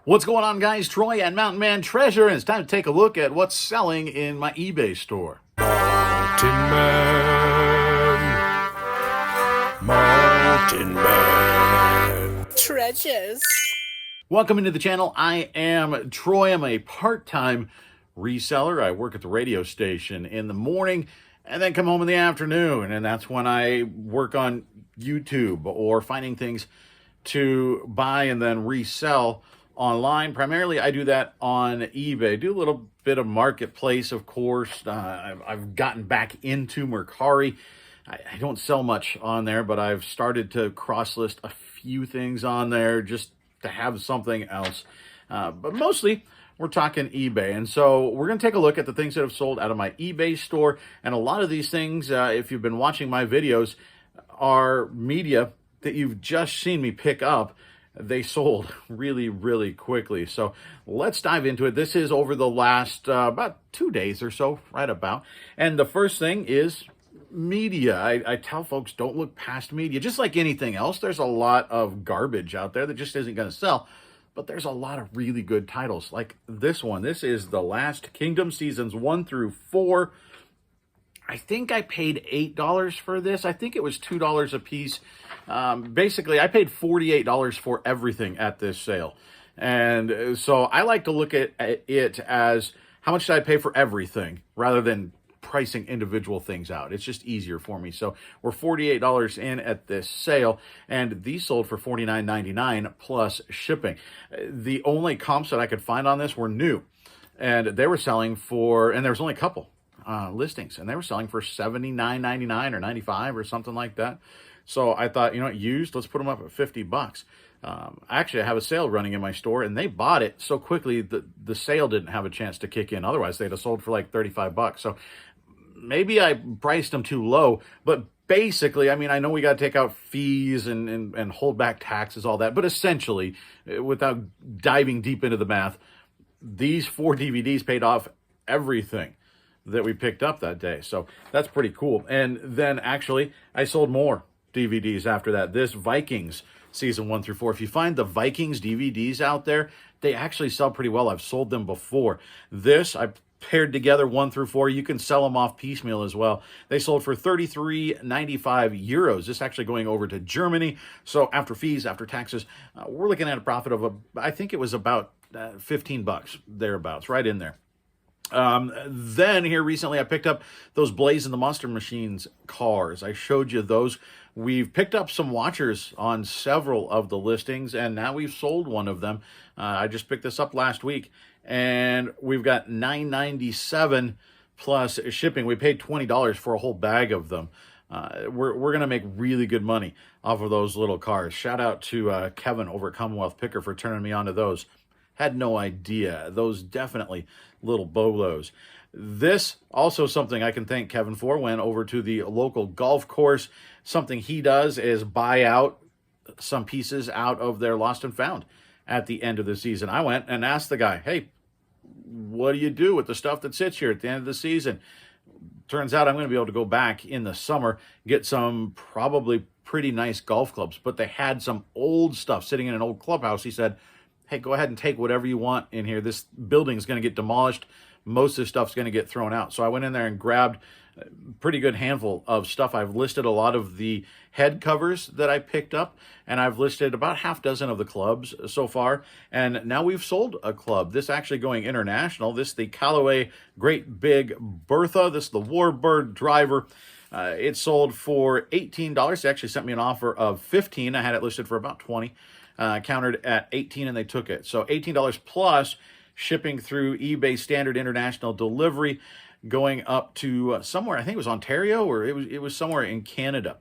What's going on, guys? Troy and Mountain Man Treasure, and it's time to take a look at what's selling in my eBay store. Mountain Man Treasures. Welcome into the channel. I am Troy. I'm a part-time reseller. I work at the radio station in the morning and then come home in the afternoon, and that's when I work on YouTube or finding things to buy and then resell online. Primarily, I do that on eBay. Do a little bit of marketplace, of course. I've gotten back into Mercari. I don't sell much on there, but I've started to cross-list a few things on there just to have something else. But mostly, we're talking eBay. And so we're going to take a look at the things that have sold out of my eBay store. And a lot of these things, if you've been watching my videos, are media that you've just seen me pick up. They sold really, really quickly. So let's dive into it. This is over the last about 2 days or so, right about. And the first thing is media. I tell folks, don't look past media. Just like anything else, there's a lot of garbage out there that just isn't going to sell. But there's a lot of really good titles like this one. This is The Last Kingdom, seasons 1 through 4. I think I paid $8 for this. I think it was $2 a piece. Basically, I paid $48 for everything at this sale. And so I like to look at it as how much did I pay for everything rather than pricing individual things out. It's just easier for me. So we're $48 in at this sale, and these sold for $49.99 plus shipping. The only comps that I could find on this were new, and they were selling for, and there was only a couple listings, and they were selling for $79.99 or $95 or something like that. So I thought, used, let's put them up at $50. Actually, I have a sale running in my store, and they bought it so quickly that the sale didn't have a chance to kick in. Otherwise, they'd have sold for like $35. So maybe I priced them too low, but basically, I know we got to take out fees and hold back taxes, all that. But essentially, without diving deep into the math, these 4 DVDs paid off everything that we picked up that day. So that's pretty cool. And then actually, I sold more DVDs after that. This Vikings season 1 through 4. If you find the Vikings DVDs out there, they actually sell pretty well. I've sold them before. This, I paired together 1 through 4. You can sell them off piecemeal as well. They sold for 33.95 euros. This actually going over to Germany. So after fees, after taxes, we're looking at a profit of, I think it was about $15, thereabouts, right in there. Then here recently, I picked up those Blaze and the Monster Machines cars. I showed you those. We've picked up some watchers on several of the listings, and now we've sold one of them. I just picked this up last week, and we've got $9.97 plus shipping. We paid $20 for a whole bag of them. We're going to make really good money off of those little cars. Shout out to Kevin over at Commonwealth Picker for turning me on to those. Had no idea. Those definitely little bolos. This also something I can thank Kevin for. Went over to the local golf course. Something he does is buy out some pieces out of their lost and found at the end of the season. I went and asked the guy, hey, what do you do with the stuff that sits here at the end of the season? Turns out I'm going to be able to go back in the summer, get some probably pretty nice golf clubs. But they had some old stuff sitting in an old clubhouse. He said, hey, go ahead and take whatever you want in here. This building is going to get demolished. Most of this stuff's going to get thrown out. So I went in there and grabbed a pretty good handful of stuff. I've listed a lot of the head covers that I picked up, and I've listed about half dozen of the clubs so far. And now we've sold a club. This actually going international. This is the Callaway Great Big Bertha. This is the Warbird driver. It sold for $18. They actually sent me an offer of $15. I had it listed for about $20. Countered at $18, and they took it. So $18 plus shipping through eBay standard international delivery, going up to somewhere, I think it was Ontario, or it was somewhere in Canada.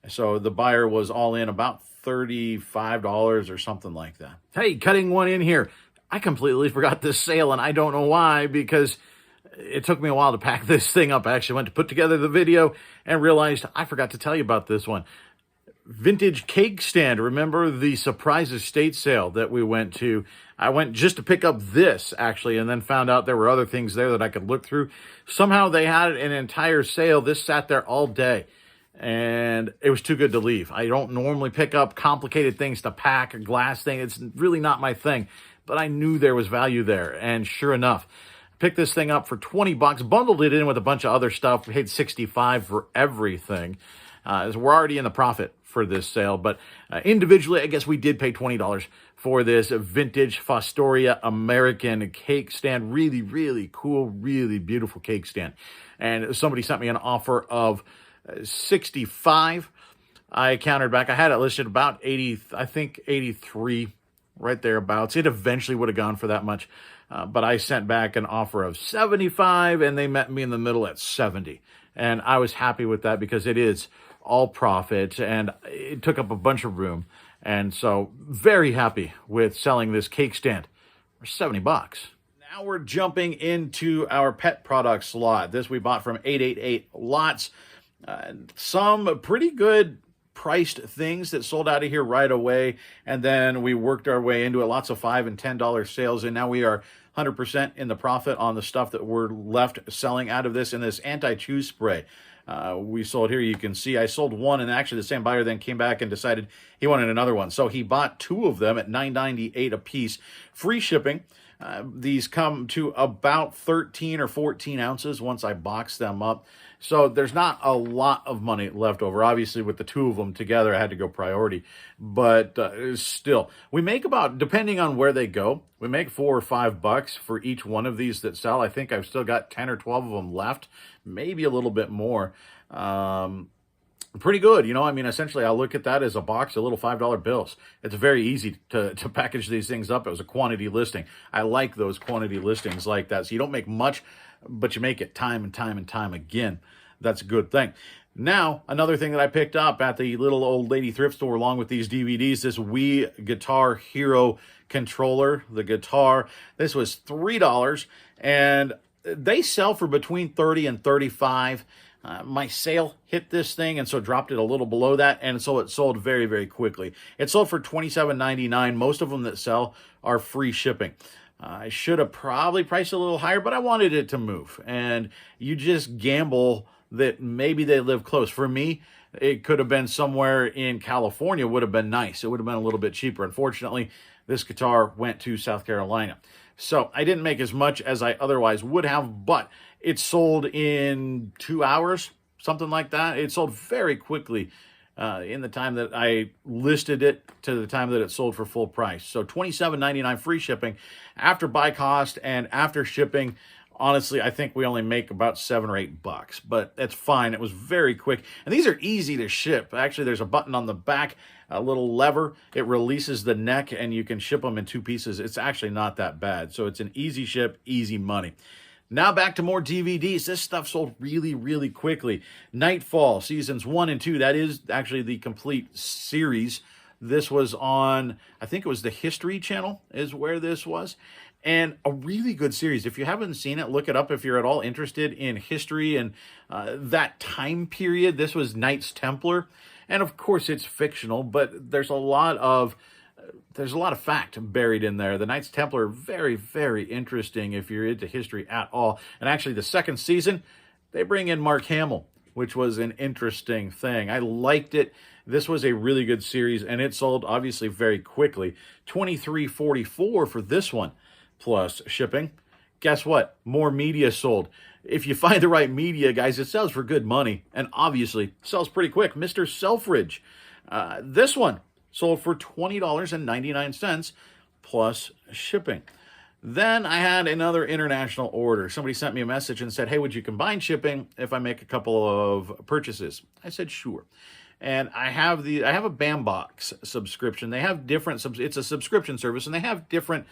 So the buyer was all in about $35 or something like that. Hey, cutting one in here. I completely forgot this sale, and I don't know why, because it took me a while to pack this thing up. I actually went to put together the video and realized I forgot to tell you about this one. Vintage cake stand. Remember the surprise estate sale that we went to? I went just to pick up this, actually, and then found out there were other things there that I could look through. Somehow they had an entire sale. This sat there all day, and it was too good to leave. I don't normally pick up complicated things to pack, a glass thing. It's really not my thing. but I knew there was value there. And sure enough, picked this thing up for 20 bucks, bundled it in with a bunch of other stuff, paid 65 for everything. So we're already in the profit for this sale, but individually, I guess we did pay $20 for this vintage Fostoria American cake stand. Really, really cool, really beautiful cake stand. And somebody sent me an offer of 65. I countered back. I had it listed about 80, I think 83, right thereabouts. It eventually would have gone for that much, but I sent back an offer of 75, and they met me in the middle at 70. And I was happy with that because it is all profit, and it took up a bunch of room. And so very happy with selling this cake stand for 70 bucks. Now we're jumping into our pet products lot. This we bought from 888 Lots. Some pretty good priced things that sold out of here right away, and then we worked our way into it. Lots of $5 and $10 sales, and now we are 100% in the profit on the stuff that we're left selling out of this. And this anti-chew spray we sold here, you can see I sold one, and actually the same buyer then came back and decided he wanted another one, so he bought two of them at $9.98 a piece, free shipping. These come to about 13 or 14 ounces once I box them up. So there's not a lot of money left over. Obviously, with the two of them together, I had to go priority. But still, we make about, depending on where they go, we make $4 or $5 for each one of these that sell. I think I've still got 10 or 12 of them left, maybe a little bit more. Pretty good, you know. I mean, essentially, I look at that as a box of little $5 bills. It's very easy to package these things up. It was a quantity listing. I like those quantity listings like that. So you don't make much, but you make it time and time and time again. That's a good thing. Now, another thing that I picked up at the little old lady thrift store along with these DVDs, this Wii Guitar Hero controller, the guitar. This was $3, and they sell for between $30 and $35. My sale hit this thing, and so dropped it a little below that, and so it sold very, very quickly. It sold for $27.99. Most of them that sell are free shipping. I should have probably priced a little higher, but I wanted it to move, and you just gamble that maybe they live close. For me, it could have been somewhere in California, would have been nice. It would have been a little bit cheaper. Unfortunately, this guitar went to South Carolina. So I didn't make as much as I otherwise would have, but it sold in 2 hours, something like that. It sold very quickly in the time that I listed it to the time that it sold for full price. So $27.99 free shipping. After buy cost and after shipping, honestly, I think we only make about $7 or $8, but that's fine. It was very quick. And these are easy to ship. Actually, there's a button on the back, a little lever. It releases the neck, and you can ship them in 2 pieces. It's actually not that bad. So it's an easy ship, easy money. Now back to more DVDs. This stuff sold really, really quickly. Nightfall, seasons 1 and 2. That is actually the complete series. This was on, I think it was the History Channel is where this was. And a really good series. If you haven't seen it, look it up if you're at all interested in history and that time period. This was Knights Templar. And of course it's fictional, but there's a lot of fact buried in there. The Knights Templar are very, very interesting if you're into history at all. And actually the second season, they bring in Mark Hamill, which was an interesting thing. I liked it. This was a really good series, and it sold obviously very quickly. $23.44 for this one, plus shipping. Guess what? More media sold. If you find the right media, guys, it sells for good money, and obviously sells pretty quick. Mr. Selfridge. This one sold for $20.99 plus shipping. Then I had another international order. Somebody sent me a message and said, hey, would you combine shipping if I make a couple of purchases? I said, sure. And I have a Bambox subscription. They have different, it's a subscription service, and they have different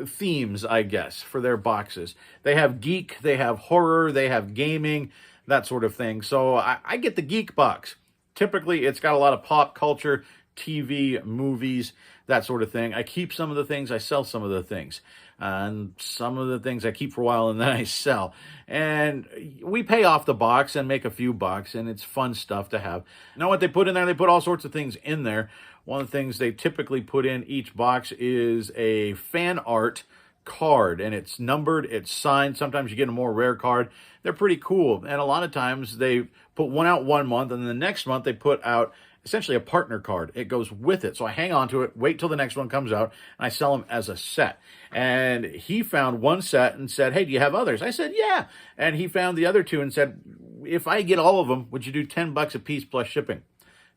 themes, I guess, for their boxes. They have geek, they have horror, they have gaming, that sort of thing. So I get the geek box. Typically, it's got a lot of pop culture, TV, movies, that sort of thing. I keep some of the things, I sell some of the things. And some of the things I keep for a while and then I sell. And we pay off the box and make a few bucks, and it's fun stuff to have. Now what they put in there, they put all sorts of things in there. One of the things they typically put in each box is a fan art card, and it's numbered, it's signed. Sometimes you get a more rare card. They're pretty cool. And a lot of times they put one out 1 month, and then the next month they put out essentially a partner card. It goes with it. So I hang on to it, wait till the next one comes out, and I sell them as a set. And he found one set and said, hey, do you have others? I said, yeah. And he found the other two and said, if I get all of them, would you do $10 a piece plus shipping?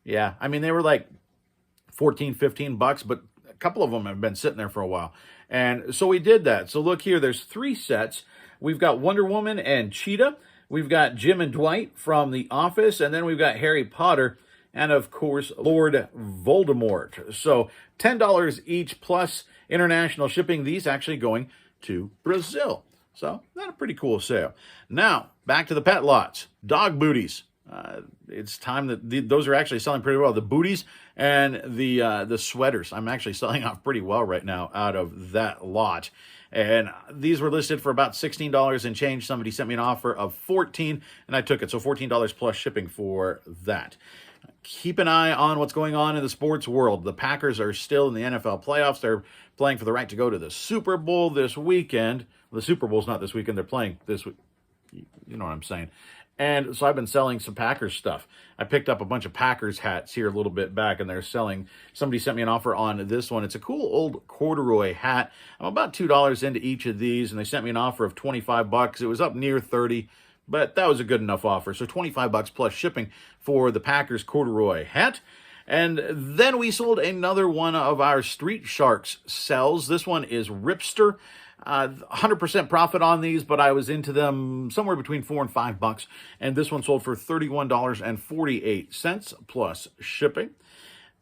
Yeah. I mean, they were like 14, 15 bucks, but a couple of them have been sitting there for a while. And so we did that. So look here, there's 3 sets. We've got Wonder Woman and Cheetah. We've got Jim and Dwight from The Office. And then we've got Harry Potter and, of course, Lord Voldemort. So $10 each plus international shipping. These actually going to Brazil. So not a pretty cool sale. Now, back to the pet lots. Dog booties. It's time that those are actually selling pretty well. The booties and the sweaters. I'm actually selling off pretty well right now out of that lot. And these were listed for about $16 and change. Somebody sent me an offer of $14, and I took it. So $14 plus shipping for that. Keep an eye on what's going on in the sports world. The Packers are still in the NFL playoffs. They're playing for the right to go to the Super Bowl this weekend. Well, the Super Bowl's not this weekend. They're playing this week. You know what I'm saying. And so I've been selling some Packers stuff. I picked up a bunch of Packers hats here a little bit back, and they're selling. Somebody sent me an offer on this one. It's a cool old corduroy hat. I'm about $2 into each of these, and they sent me an offer of 25 bucks. It was up near 30, but that was a good enough offer. So 25 bucks plus shipping for the Packers corduroy hat. And then we sold another one of our Street Sharks sells. This one is Ripster. 100% profit on these, but I was into them somewhere between $4 and $5. And this one sold for $31.48 plus shipping.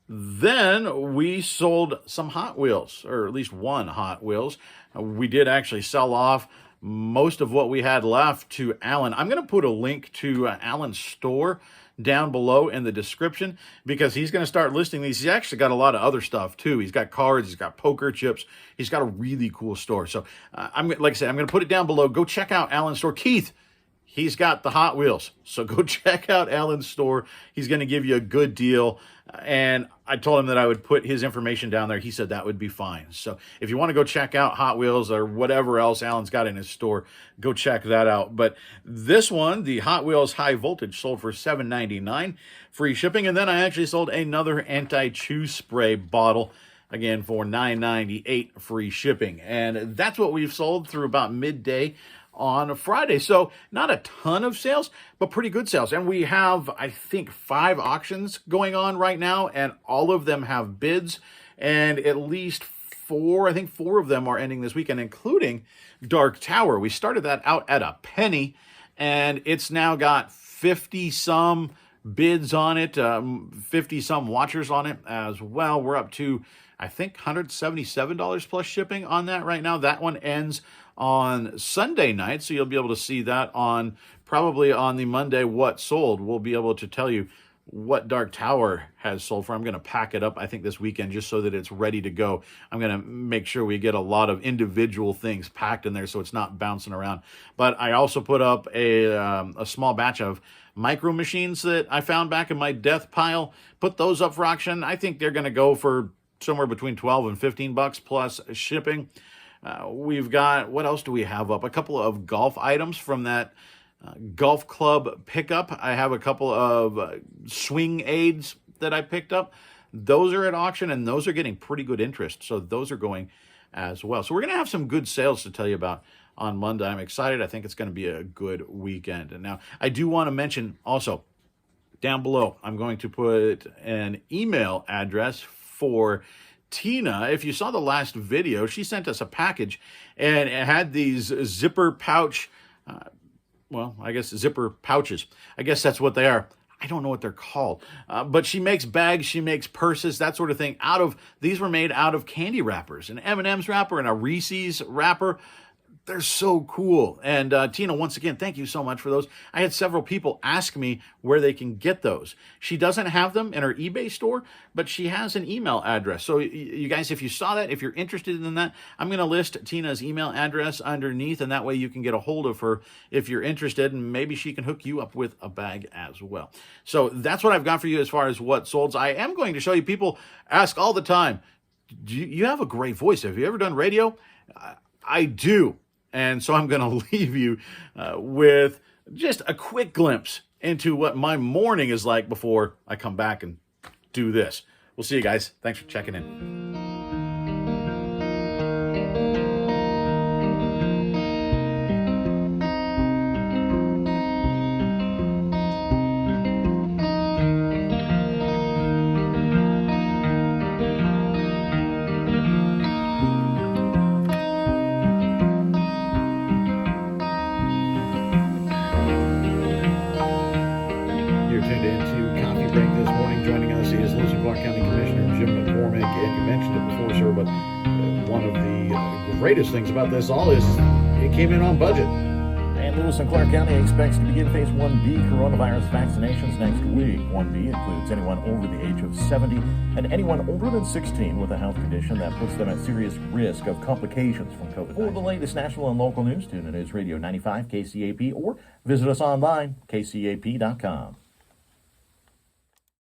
Then we sold some Hot Wheels, or at least one Hot Wheels. We did actually sell off most of what we had left to Alan. I'm going to put a link to Alan's store down below in the description because he's going to start listing these. He's actually got a lot of other stuff too. He's got cards, he's got poker chips, he's got a really cool store. So like I said, I'm going to put it down below. Go check out Alan's store. Keith, he's got the Hot Wheels. So go check out Alan's store. He's going to give you a good deal. And I told him that I would put his information down there. He said that would be fine. So if you want to go check out Hot Wheels or whatever else Alan's got in his store, go check that out. But this one, the Hot Wheels High Voltage, sold for $7.99, free shipping. And then I actually sold another anti-chew spray bottle, again, for $9.98, free shipping. And that's what we've sold through about midday on a Friday. So not a ton of sales, but pretty good sales. And we have, I think, 5 auctions going on right now, and all of them have bids, and at least 4, I think 4 of them are ending this weekend, including Dark Tower. We started that out at a penny, and it's now got 50-some bids on it, 50-some watchers on it as well. We're up to, I think, $177 plus shipping on that right now. That one ends on Sunday night, so you'll be able to see that on probably on the Monday what sold. We'll be able to tell you what Dark Tower has sold for. I'm going to pack it up, I think, this weekend just so that it's ready to go. I'm going to make sure we get a lot of individual things packed in there so it's not bouncing around. But I also put up a small batch of micro machines that I found back in my death pile. Put those up for auction. I think they're going to go for somewhere between 12 and 15 bucks plus shipping. We've got, what else do we have up? A couple of golf items from that golf club pickup. I have a couple of swing aids that I picked up. Those are at auction, and those are getting pretty good interest. So those are going as well. So we're going to have some good sales to tell you about on Monday. I'm excited. I think it's going to be a good weekend. And now I do want to mention also down below, I'm going to put an email address for Tina. If you saw the last video, she sent us a package, and it had these zipper pouch, I guess zipper pouches. I guess that's what they are. I don't know what they're called. But she makes bags, she makes purses, that sort of thing. These were made out of candy wrappers, an M&M's wrapper and a Reese's wrapper. They're so cool. And Tina, once again, thank you so much for those. I had several people ask me where they can get those. She doesn't have them in her eBay store, but she has an email address. So you guys, if you saw that, if you're interested in that, I'm going to list Tina's email address underneath, and that way you can get a hold of her if you're interested, and maybe she can hook you up with a bag as well. So that's what I've got for you as far as what sold. I am going to show you, people ask all the time, you have a great voice. Have you ever done radio? I do. And so I'm going to leave you with just a quick glimpse into what my morning is like before I come back and do this. We'll see you guys. Thanks for checking in. Tuned into Coffee Break this morning. Joining us is Lewis and Clark County Commissioner Jim McCormick, and you mentioned it before, sir, but one of the greatest things about this all is it came in on budget. And Lewis and Clark County expects to begin Phase 1B coronavirus vaccinations next week. 1B includes anyone over the age of 70 and anyone older than 16 with a health condition that puts them at serious risk of complications from COVID-19. For the latest national and local news, tune in News Radio 95 KCAP or visit us online, kcap.com.